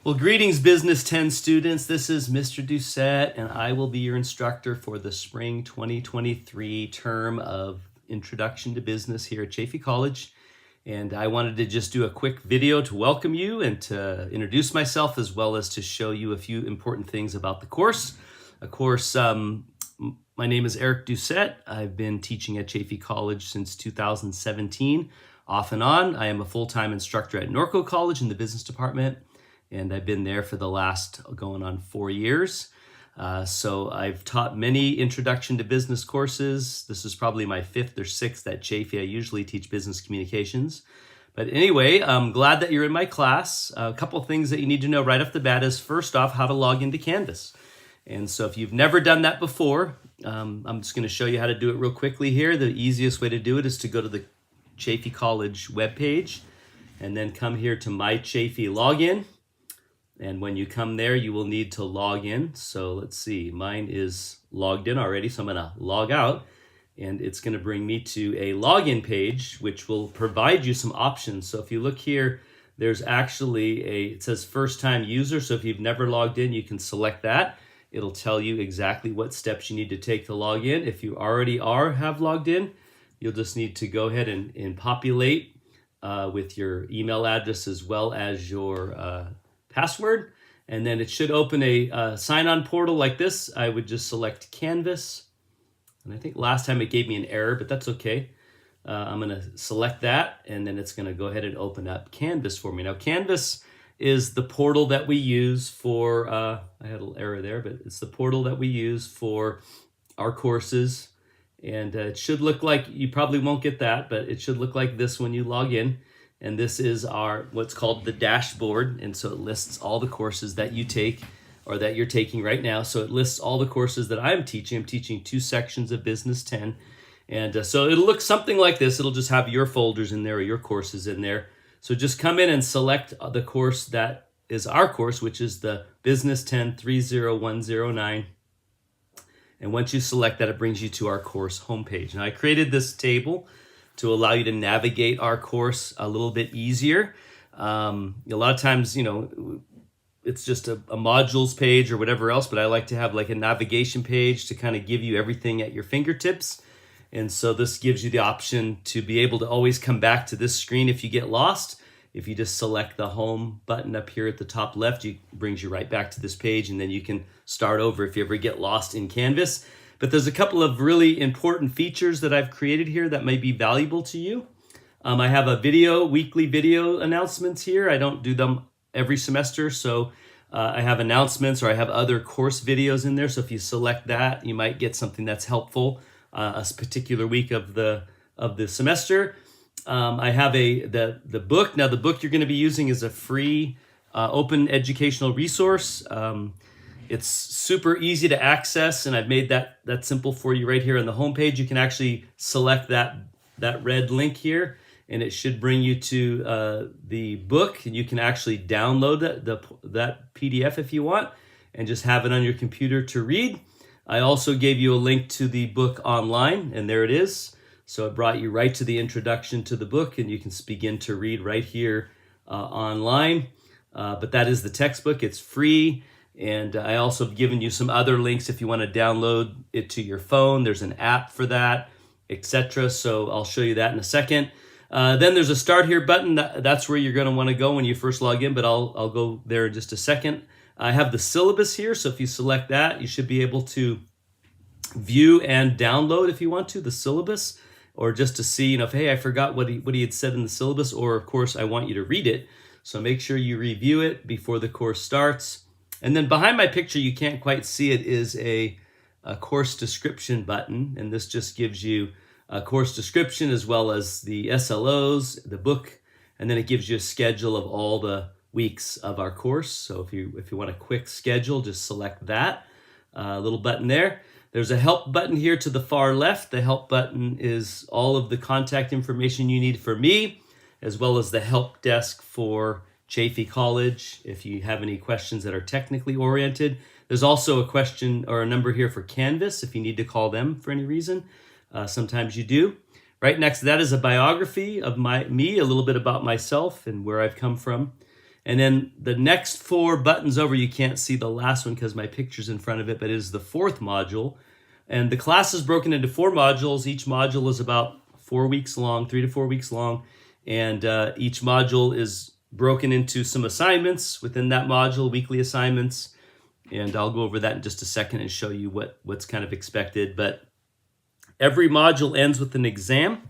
Well, greetings, Business 10 students. This is Mr. Doucette, and I will be your instructor for the spring 2023 term of Introduction to Business here at Chaffey College. And I wanted to just do a quick video to welcome you and to introduce myself, as well as to show you a few important things about the course. Of course, my name is Eric Doucette. I've been teaching at Chaffey College since 2017, off and on. I am a full-time instructor at Norco College in the business department, and I've been there for the last going on 4 years. So I've taught many introduction to business courses. This is probably my 5th or 6th at Chaffey. I usually teach business communications. But anyway, I'm glad that you're in my class. A couple things that you need to know right off the bat is, first off, how to log into Canvas. And so if you've never done that before, I'm just going to show you how to do it real quickly here. The easiest way to do it is to go to the Chaffey College webpage and then come here to My Chaffey Login. And when you come there, you will need to log in. So let's see, mine is logged in already. So I'm going to log out, and it's going to bring me to a login page, which will provide you some options. So if you look here, there's actually it says first time user. So if you've never logged in, you can select that. It'll tell you exactly what steps you need to take to log in. If you already have logged in, you'll just need to go ahead and populate with your email address as well as your password, and then it should open a sign-on portal like this. I would just select Canvas, and I think last time it gave me an error, but that's okay. I'm going to select that, and then it's going to go ahead and open up Canvas for me. Now, Canvas is the portal that we use for, I had a little error there, but it's the portal that we use for our courses, and it should look like, you probably won't get that, but it should look like this when you log in. And this is our what's called the dashboard, and so it lists all the courses that you take or that you're taking right now. So it lists all the courses that I'm teaching. I'm teaching 2 sections of Business 10, and so it'll look something like this. It'll just have your folders in there or your courses in there. So just come in and select the course that is our course, which is the Business 10 30109. And once you select that, it brings you to our course homepage. Now, I created this table to allow you to navigate our course a little bit easier. A lot of times, it's just a modules page or whatever else, but I like to have like a navigation page to kind of give you everything at your fingertips. And so this gives you the option to be able to always come back to this screen if you get lost. If you just select the home button up here at the top left, it brings you right back to this page, and then you can start over if you ever get lost in Canvas. But there's a couple of really important features that I've created here that may be valuable to you. I have a weekly video announcements here. I don't do them every semester, so I have announcements, or I have other course videos in there. So if you select that, you might get something that's helpful a particular week of the semester. I have the book. Now, the book you're going to be using is a free open educational resource. It's super easy to access, and I've made that simple for you right here on the homepage. You can actually select that red link here, and it should bring you to the book, and you can actually download that PDF if you want, and just have it on your computer to read. I also gave you a link to the book online, and there it is. So it brought you right to the introduction to the book, and you can begin to read right here online. But that is the textbook. It's free. And I also have given you some other links if you want to download it to your phone. There's an app for that, etc. So I'll show you that in a second. Then there's a Start Here button. That's where you're going to want to go when you first log in, but I'll go there in just a second. I have the syllabus here, so if you select that, you should be able to view and download, if you want to, the syllabus, or just to see, if, hey, I forgot what he had said in the syllabus, or of course, I want you to read it. So make sure you review it before the course starts. And then behind my picture, you can't quite see it, is a course description button. And this just gives you a course description as well as the SLOs, the book, and then it gives you a schedule of all the weeks of our course. So if you want a quick schedule, just select that little button there. There's a help button here to the far left. The help button is all of the contact information you need for me, as well as the help desk for Chaffey College, if you have any questions that are technically oriented. There's also a question or a number here for Canvas if you need to call them for any reason. Sometimes you do. Right next to that is a biography of me, a little bit about myself and where I've come from. And then the next 4 buttons over, you can't see the last one because my picture's in front of it, but it is the 4th module. And the class is broken into 4 modules. Each module is about 4 weeks long, 3 to 4 weeks long. And each module is broken into some assignments within that module, weekly assignments. And I'll go over that in just a second and show you what's kind of expected. But every module ends with an exam,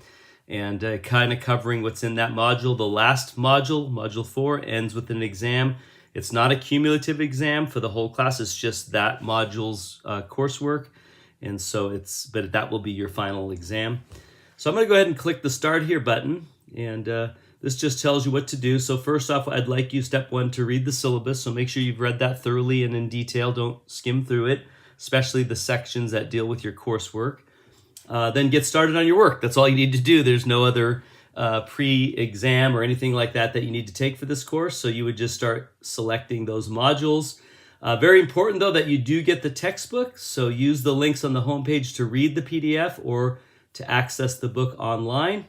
and kind of covering what's in that module. The last module, module 4, ends with an exam. It's not a cumulative exam for the whole class. It's just that module's coursework. And so but that will be your final exam. So I'm going to go ahead and click the Start Here button. And this just tells you what to do. So first off, I'd like you, step 1, to read the syllabus. So make sure you've read that thoroughly and in detail. Don't skim through it, especially the sections that deal with your coursework. Then get started on your work. That's all you need to do. There's no other pre-exam or anything like that you need to take for this course. So you would just start selecting those modules. Very important, though, that you do get the textbook. So use the links on the homepage to read the PDF or to access the book online.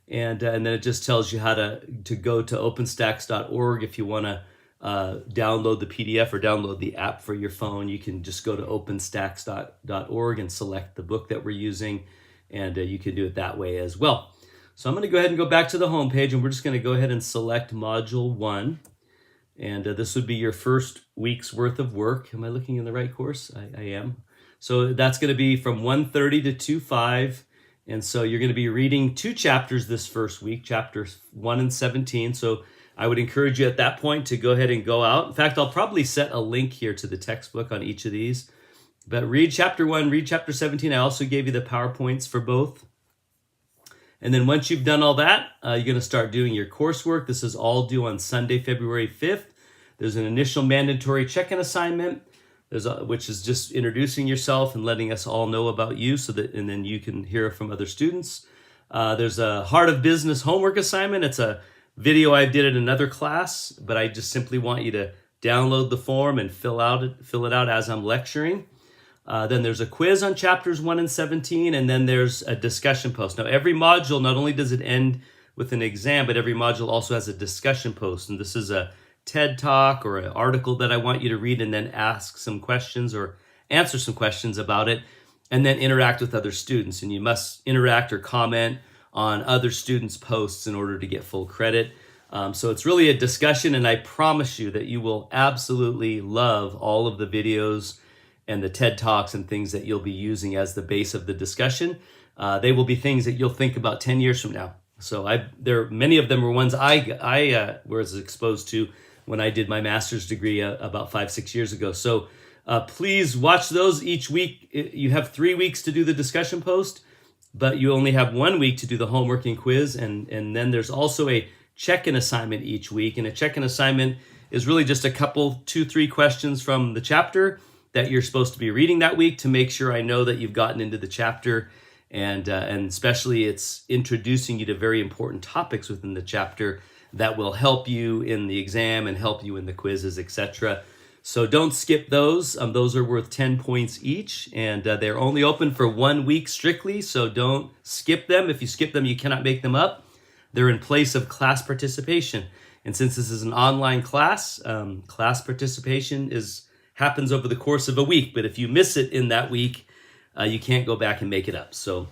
And then it just tells you how to go to openstacks.org. If you want to download the PDF or download the app for your phone, you can just go to openstacks.org and select the book that we're using, and you can do it that way as well. So I'm going to go ahead and go back to the home page, and we're just going to go ahead and select Module 1. And this would be your first week's worth of work. Am I looking in the right course? I am. So that's going to be from 1:30 to 2:05. And so you're going to be reading 2 chapters this first week, chapters 1 and 17. So I would encourage you at that point to go ahead and go out. In fact, I'll probably set a link here to the textbook on each of these. But read chapter 1, read chapter 17. I also gave you the PowerPoints for both. And then once you've done all that, you're going to start doing your coursework. This is all due on Sunday, February 5th. There's an initial mandatory check-in assignment, which is just introducing yourself and letting us all know about you, and then you can hear from other students. There's a Heart of Business homework assignment. It's a video I did in another class, but I just simply want you to download the form and fill it out as I'm lecturing. Then there's a quiz on chapters 1 and 17, and then there's a discussion post. Now, every module, not only does it end with an exam, but every module also has a discussion post, and this is a TED Talk or an article that I want you to read and then ask some questions or answer some questions about it, and then interact with other students. And you must interact or comment on other students' posts in order to get full credit. So it's really a discussion, and I promise you that you will absolutely love all of the videos and the TED Talks and things that you'll be using as the base of the discussion. They will be things that you'll think about 10 years from now. So many of them were ones I was exposed to when I did my master's degree about 5-6 years ago. So please watch those each week. You have 3 weeks to do the discussion post, but you only have 1 week to do the homework and quiz. And then there's also a check-in assignment each week. And a check-in assignment is really just a couple, 2-3 questions from the chapter that you're supposed to be reading that week to make sure I know that you've gotten into the chapter. And especially it's introducing you to very important topics within the chapter that will help you in the exam and help you in the quizzes, etc. So don't skip those. Those are worth 10 points each, and they're only open for 1 week strictly, so don't skip them. If you skip them, you cannot make them up. They're in place of class participation. And since this is an online class, class participation happens over the course of a week, but if you miss it in that week, you can't go back and make it up. So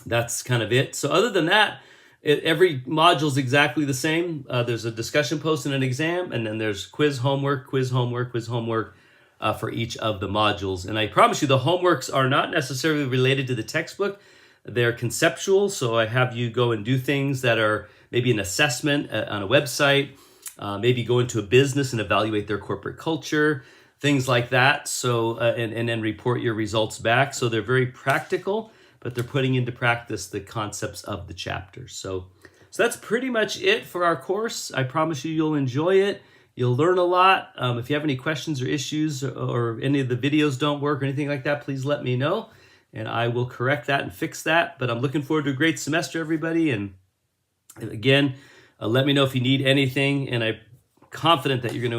that's kind of it. So other than that, every module is exactly the same. There's a discussion post and an exam, and then there's quiz, homework for each of the modules. And I promise you the homeworks are not necessarily related to the textbook. They're conceptual, so I have you go and do things that are maybe an assessment on a website, maybe go into a business and evaluate their corporate culture, things like that. So and then report your results back. So they're very practical, but they're putting into practice the concepts of the chapter. So that's pretty much it for our course. I promise you'll enjoy it. You'll learn a lot. If you have any questions or issues or any of the videos don't work or anything like that, please let me know, and I will correct that and fix that. But I'm looking forward to a great semester, everybody. And again, let me know if you need anything, and I'm confident that you're going to